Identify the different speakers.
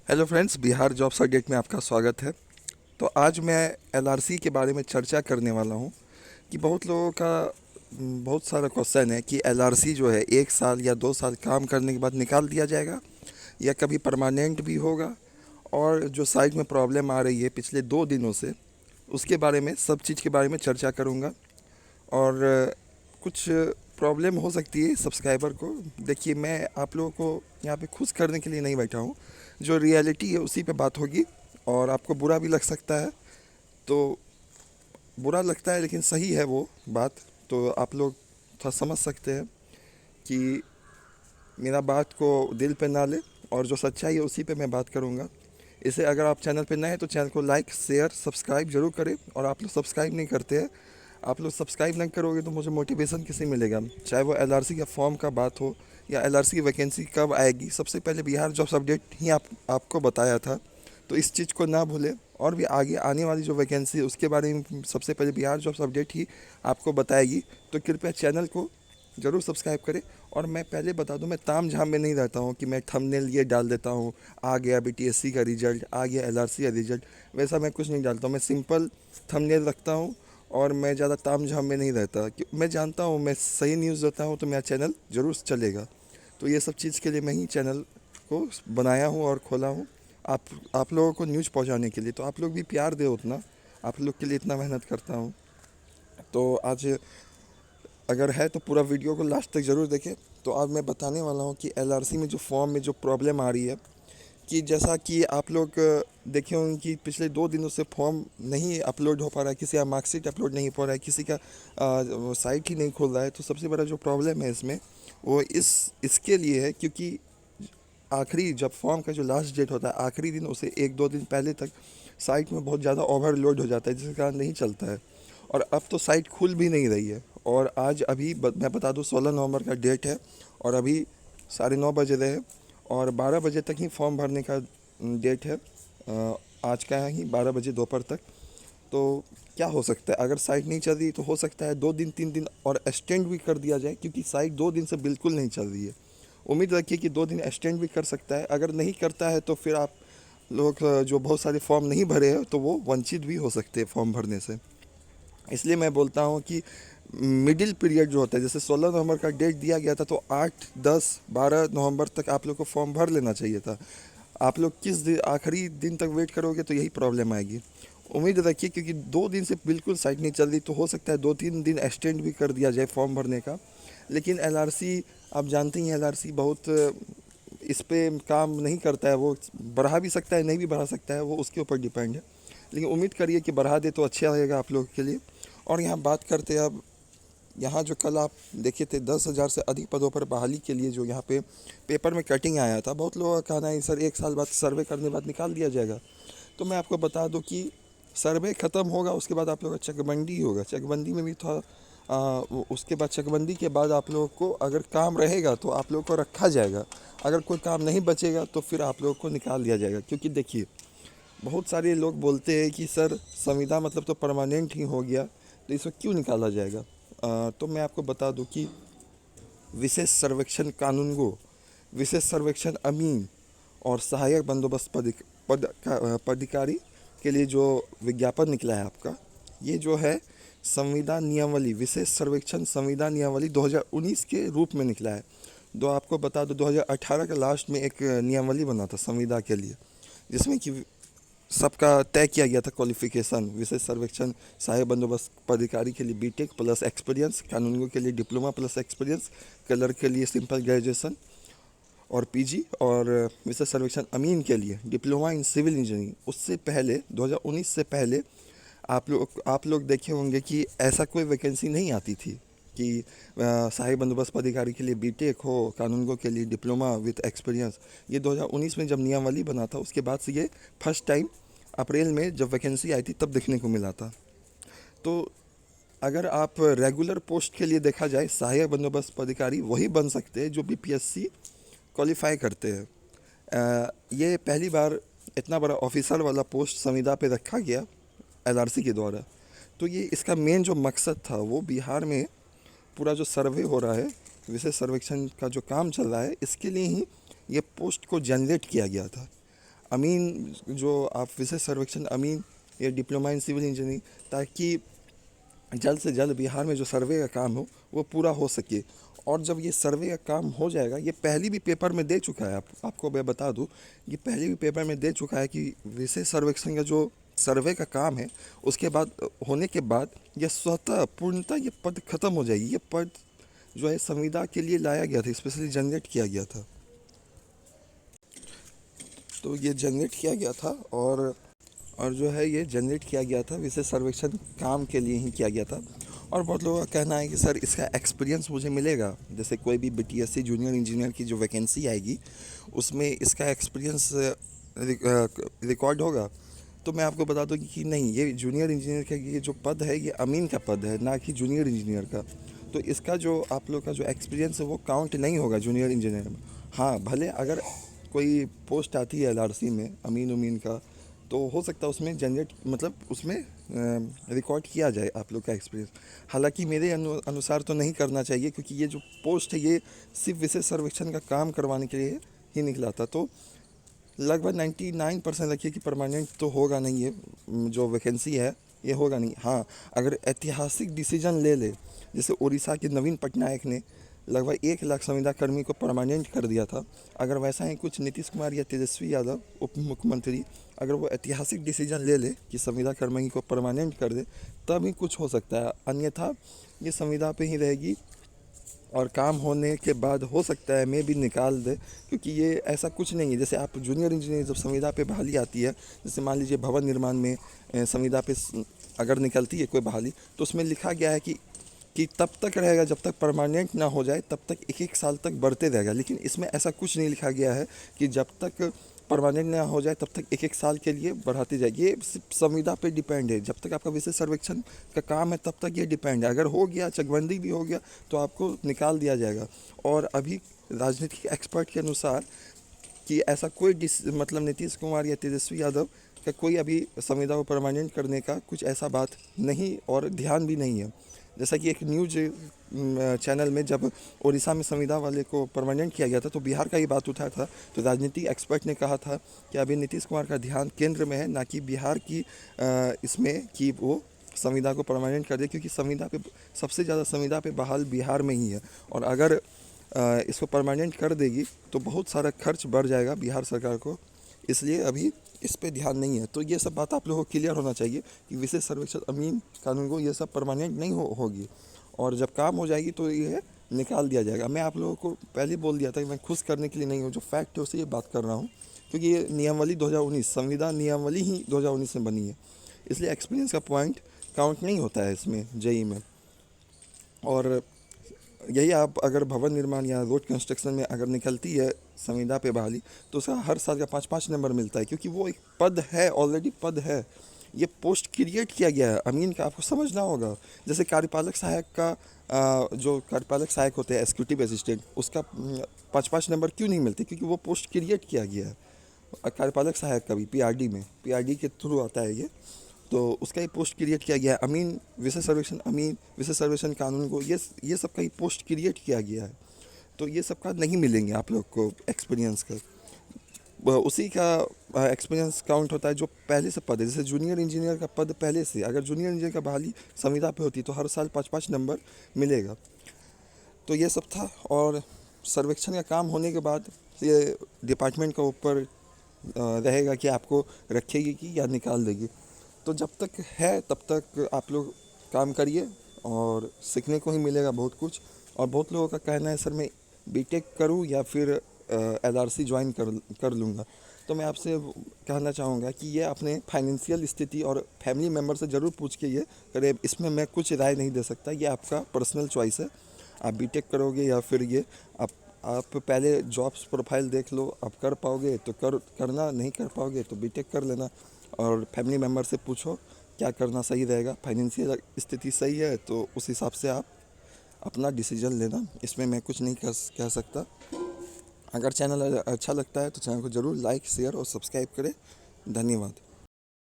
Speaker 1: Hello friends, Bihar jobs update में आपका स्वागत है। तो आज मैं एलआरसी के बारे में चर्चा करने वाला हूं कि बहुत लोगों का बहुत सारा क्वेश्चन है कि एलआरसी जो है 1 साल या 2 साल काम करने के बाद निकाल दिया जाएगा या कभी परमानेंट भी होगा। और जो साइड में प्रॉब्लम आ रही है पिछले 2 दिनों से, उसके बारे में सब चीज़ के बारे में चर्चा करूँगा। और कुछ प्रॉब्लम हो सकती है सब्सक्राइबर को। देखिए, मैं आप लोगों को यहाँ पे खुश करने के लिए नहीं बैठा हूँ, जो रियलिटी है उसी पे बात होगी। और आपको बुरा भी लग सकता है, तो बुरा लगता है लेकिन सही है वो बात। तो आप लोग थोड़ा समझ सकते हैं कि मेरा बात को दिल पे ना ले, और जो सच्चाई है उसी पे मैं बात करूँगा। इसे अगर आप चैनल पे नए हैं तो चैनल को लाइक शेयर सब्सक्राइब जरूर करें। और आप लोग सब्सक्राइब नहीं करते हैं, आप लोग सब्सक्राइब नहीं करोगे तो मुझे मोटिवेशन किसे मिलेगा। चाहे वो एलआरसी का फॉर्म का बात हो या एलआरसी की वैकेंसी कब आएगी, सबसे पहले बिहार जॉब्स अपडेट ही आपको बताया था। तो इस चीज़ को ना भूलें। और भी आगे आने वाली जो वैकेंसी है उसके बारे में सबसे पहले बिहार जॉब्स अपडेट ही आपको बताएगी। तो कृपया चैनल को ज़रूर सब्सक्राइब करें। और मैं पहले बता दूं, मैं ताम झाम में नहीं रहता हूं कि मैं थंबनेल ये डाल देता हूं, आ गया बीटीएससी का रिजल्ट, आ गया एलआरसी का रिजल्ट। वैसा मैं कुछ नहीं डालता हूं, मैं सिंपल थंबनेल रखता हूं। और मैं ज़्यादा ताम झाम में नहीं रहता कि मैं जानता हूं मैं सही न्यूज़ देता हूं तो मेरा चैनल ज़रूर चलेगा। तो ये सब चीज़ के लिए मैं ही चैनल को बनाया हूँ और खोला हूँ, आप लोगों को न्यूज़ पहुँचाने के लिए। तो आप लोग भी प्यार दे उतना, आप लोग के लिए इतना मेहनत करता हूँ। तो आज अगर है तो पूरा वीडियो को लास्ट तक ज़रूर देखें। तो आज मैं बताने वाला हूँ कि एलआरसी में जो फॉर्म में जो प्रॉब्लम आ रही है, कि जैसा कि आप लोग देखे होंगे कि पिछले 2 दिनों से फॉर्म नहीं अपलोड हो पा रहा है, किसी का मार्कशीट अपलोड नहीं हो रहा है, किसी का साइट ही नहीं खुल रहा है। तो सबसे बड़ा जो प्रॉब्लम है इसमें, वो इसके लिए है क्योंकि आखिरी जब फॉर्म का जो लास्ट डेट होता है, आखिरी दिन उसे 1-2 दिन पहले तक साइट में बहुत ज़्यादा ओवरलोड हो जाता है, जिसके कारण नहीं चलता है। और अब तो साइट खुल भी नहीं रही है। और आज अभी मैं बता दूं 16 नवंबर का डेट है, और अभी 9:30 बज रहे हैं, और 12 बजे तक ही फॉर्म भरने का डेट है। आज का ही 12 बजे दोपहर तक। तो क्या हो सकता है, अगर साइट नहीं चल रही तो हो सकता है 2 दिन 3 दिन और एक्सटेंड भी कर दिया जाए, क्योंकि साइट 2 दिन से बिल्कुल नहीं चल रही है। उम्मीद रखिए कि 2 दिन एक्सटेंड भी कर सकता है। अगर नहीं करता है तो फिर आप लोग जो बहुत सारे फॉर्म नहीं भरे हैं तो वो वंचित भी हो सकते हैं फॉर्म भरने से। इसलिए मैं बोलता हूँ कि मिडिल पीरियड जो होता है, जैसे 16 नवंबर का डेट दिया गया था, तो 8 10 12 नवंबर तक आप लोग को फॉर्म भर लेना चाहिए था। आप लोग किस दिन आखिरी दिन तक वेट करोगे तो यही प्रॉब्लम आएगी। उम्मीद रखिए, क्योंकि 2 दिन से बिल्कुल साइट नहीं चल रही, तो हो सकता है 2-3 दिन एक्सटेंड भी कर दिया जाए फॉर्म भरने का। लेकिन एलआरसी, आप जानते हैं एलआरसी बहुत इस पे काम नहीं करता है। वो बढ़ा भी सकता है, नहीं भी बढ़ा सकता है, वो उसके ऊपर डिपेंड है। लेकिन उम्मीद करिए कि बढ़ा दे तो अच्छा रहेगा आप लोगों के लिए। और यहाँ बात करते हैं अब, यहाँ जो कल आप देखे थे 10,000 से अधिक पदों पर बहाली के लिए जो यहाँ पे पेपर में कटिंग आया था, बहुत लोगों का कहना है सर 1 साल बाद सर्वे करने के बाद निकाल दिया जाएगा। तो मैं आपको बता दूं कि सर्वे ख़त्म होगा, उसके बाद आप लोगों का चकबंदी होगा। चकबंदी में भी थोड़ा उसके बाद चकबंदी के बाद आप लोगों को अगर काम रहेगा तो आप लोगों को रखा जाएगा। अगर कोई काम नहीं बचेगा तो फिर आप लोगों को निकाल दिया जाएगा। क्योंकि देखिए, बहुत सारे लोग बोलते हैं कि सर संविदा मतलब तो परमानेंट ही हो गया, तो इसको क्यों निकाला जाएगा। तो मैं आपको बता दूं कि विशेष सर्वेक्षण कानूनगो, विशेष सर्वेक्षण अमीन और सहायक बंदोबस्त पदाधिकारी के लिए जो विज्ञापन निकला है आपका, ये जो है संविदा नियमावली, विशेष सर्वेक्षण संविदा नियमावली 2019 के रूप में निकला है। तो आपको बता दो 2018 के लास्ट में एक नियमावली बना था संविदा के लिए, जिसमें कि सबका तय किया गया था क्वालिफिकेशन। विशेष सर्वेक्षण सहायक बंदोबस्त पदाधिकारी के लिए बीटेक प्लस एक्सपीरियंस, कानूनगो के लिए डिप्लोमा प्लस एक्सपीरियंस, कलर के लिए सिंपल ग्रेजुएशन और पीजी, और विशेष सर्वेक्षण अमीन के लिए डिप्लोमा इन सिविल इंजीनियरिंग। उससे पहले 2019 से पहले आप लोग देखे होंगे कि ऐसा कोई वैकेंसी नहीं आती थी कि सहायक बंदोबस्त पदाधिकारी के लिए बीटेक हो, कानूनगो के लिए डिप्लोमा विद एक्सपीरियंस। ये 2019 में जब नियमावली बना था, उसके बाद से ये फर्स्ट टाइम अप्रैल में जब वैकेंसी आई थी तब देखने को मिला था। तो अगर आप रेगुलर पोस्ट के लिए देखा जाए, सहायक बंदोबस्त पदाधिकारी वही बन सकते हैं जो बीपीएससी क्वालिफाई करते हैं। ये पहली बार इतना बड़ा ऑफिसर वाला पोस्ट संविदा पे रखा गया एलआरसी के द्वारा। तो ये इसका मेन जो मकसद था, वो बिहार में पूरा जो सर्वे हो रहा है, विशेष सर्वेक्षण का जो काम चल रहा है, इसके लिए ही ये पोस्ट को जनरेट किया गया था। अमीन जो आप विशेष सर्वेक्षण अमीन या डिप्लोमा इन सिविल इंजीनियरिंग, ताकि जल्द से जल्द बिहार में जो सर्वे का काम हो वो पूरा हो सके। और जब ये सर्वे का काम हो जाएगा, ये पहले भी पेपर में दे चुका है, आपको मैं बता दूं, ये पहले भी पेपर में दे चुका है कि विशेष सर्वेक्षण का जो सर्वे का काम है उसके बाद होने के बाद ये स्वतः पूर्णतः ये पद खत्म हो जाएगी। ये पद जो है संविदा के लिए लाया गया था, स्पेशली जनरेट किया गया था। तो ये जनरेट किया गया था और जो है ये जनरेट किया गया था विशेष सर्वेक्षण काम के लिए ही किया गया था। और बहुत लोगों का कहना है कि सर इसका एक्सपीरियंस मुझे मिलेगा, जैसे कोई भी बीटीएससी जूनियर इंजीनियर की जो वैकेंसी आएगी उसमें इसका एक्सपीरियंस रिकॉर्ड होगा। तो मैं आपको बता दूं कि नहीं, ये जूनियर इंजीनियर का ये जो पद है ये अमीन का पद है, ना कि जूनियर इंजीनियर का। तो इसका जो आप लोग का जो एक्सपीरियंस है वो काउंट नहीं होगा जूनियर इंजीनियर में। हाँ, भले अगर कोई पोस्ट आती है एलआरसी में अमीन उमीन का, तो हो सकता है उसमें जनरेट मतलब उसमें रिकॉर्ड किया जाए आप लोग का एक्सपीरियंस। हालांकि मेरे अनुसार तो नहीं करना चाहिए, क्योंकि ये जो पोस्ट है ये सिर्फ विशेष सर्वेक्षण का काम करवाने के लिए ही निकला था। तो लगभग 99% रखिए कि परमानेंट तो होगा नहीं, ये जो वैकेंसी है ये होगा नहीं। हाँ, अगर ऐतिहासिक डिसीजन ले ले, जैसे उड़ीसा के नवीन पटनायक ने लगभग 1 लाख संविदा कर्मी को परमानेंट कर दिया था, अगर वैसा ही कुछ नीतीश कुमार या तेजस्वी यादव उप मुख्यमंत्री अगर वो ऐतिहासिक डिसीजन ले ले कि संविदा कर्मी को परमानेंट कर दे, तब ही कुछ हो सकता है। अन्यथा ये संविदा पे ही रहेगी और काम होने के बाद हो सकता है मैं भी निकाल दे, क्योंकि ये ऐसा कुछ नहीं है। जैसे आप जूनियर इंजीनियर जब संविदा पे बहाली आती है, जैसे मान लीजिए भवन निर्माण में संविदा पे अगर निकलती है कोई बहाली, तो उसमें लिखा गया है कि तब तक रहेगा जब तक परमानेंट ना हो जाए, तब तक 1-1 साल तक बढ़ते रहेगा। लेकिन इसमें ऐसा कुछ नहीं लिखा गया है कि जब तक परमानेंट ना हो जाए तब तक 1-1 साल के लिए बढ़ाती जाएगी। ये सिर्फ संविदा पे डिपेंड है, जब तक आपका विशेष सर्वेक्षण का काम है तब तक ये डिपेंड है। अगर हो गया, चकबंदी भी हो गया, तो आपको निकाल दिया जाएगा। और अभी राजनीतिक एक्सपर्ट के अनुसार कि ऐसा कोई मतलब नीतीश कुमार या तेजस्वी यादव का कोई अभी संविदा को परमानेंट करने का कुछ ऐसा बात नहीं और ध्यान भी नहीं है। जैसा कि एक न्यूज चैनल में जब उड़ीसा में संविदा वाले को परमानेंट किया गया था, तो बिहार का ही बात उठाया था। तो राजनीतिक एक्सपर्ट ने कहा था कि अभी नीतीश कुमार का ध्यान केंद्र में है, ना कि बिहार की इसमें कि वो संविदा को परमानेंट कर दे, क्योंकि संविदा पे सबसे ज़्यादा संविदा पे बहाल बिहार में ही है। और अगर इसको परमानेंट कर देगी तो बहुत सारा खर्च बढ़ जाएगा बिहार सरकार को, इसलिए अभी इस पे ध्यान नहीं है। तो ये सब बात आप लोगों को क्लियर होना चाहिए कि विशेष सर्वेक्षण अमीन कानून को ये सब परमानेंट नहीं होगी, और जब काम हो जाएगी तो ये निकाल दिया जाएगा। मैं आप लोगों को पहले बोल दिया था कि मैं खुश करने के लिए नहीं हूँ, जो फैक्ट है उसे ये बात कर रहा हूँ, क्योंकि ये नियमावली 2019 संविदा नियमावली ही 2019 में बनी है, इसलिए एक्सपीरियंस का पॉइंट काउंट नहीं होता है इसमें जेई में। और यही आप अगर भवन निर्माण या रोड कंस्ट्रक्शन में अगर निकलती है संविदा पे बहाली, तो उसका हर साल का 5-5 नंबर मिलता है, क्योंकि वो एक पद है, ऑलरेडी पद है। ये पोस्ट क्रिएट किया गया है अमीन का, आपको समझना होगा। जैसे कार्यपालक सहायक का जो कार्यपालक सहायक होते हैं एग्जीक्यूटिव असिस्टेंट, उसका 5-5 नंबर क्यों नहीं मिलते? क्योंकि वो पोस्ट क्रिएट किया गया है। कार्यपालक सहायक का भी पीआरडी में, पीआरडी के थ्रू आता है ये, तो उसका ही पोस्ट क्रिएट किया गया है। अमीन विशेष सर्वेक्षण अमीन विशेष सर्वेक्षण कानून को ये सब का ही पोस्ट क्रिएट किया गया है। तो ये सब का नहीं मिलेंगे आप लोग को एक्सपीरियंस का, उसी का एक्सपीरियंस काउंट होता है जो पहले से पद है। जैसे जूनियर इंजीनियर का पद पहले से, अगर जूनियर इंजीनियर का बहाली संविदा पे होती तो हर साल 5-5 नंबर मिलेगा। तो ये सब था। और सर्वेक्षण का काम होने के बाद ये डिपार्टमेंट का ऊपर रहेगा कि आपको रखेगी कि या निकाल देगी। तो जब तक है तब तक आप लोग काम करिए और सीखने को ही मिलेगा बहुत कुछ। और बहुत लोगों का कहना है सर मैं बीटेक करूं या फिर एलआरसी ज्वाइन कर लूँगा। तो मैं आपसे कहना चाहूँगा कि ये अपने फाइनेंशियल स्थिति और फैमिली मेम्बर से ज़रूर पूछ के ये करें। इसमें मैं कुछ राय नहीं दे सकता, ये आपका पर्सनल चॉइस है। आप बीटेक करोगे या फिर ये आप पहले जॉब्स प्रोफाइल देख लो, आप कर पाओगे तो करना, नहीं कर पाओगे तो बीटेक कर लेना। और फैमिली मेम्बर से पूछो क्या करना सही रहेगा, फाइनेंशियल स्थिति सही है तो उस हिसाब से आप अपना डिसीजन लेना। इसमें मैं कुछ नहीं कह सकता। अगर चैनल अच्छा लगता है तो चैनल को ज़रूर लाइक, शेयर और सब्सक्राइब करें। धन्यवाद।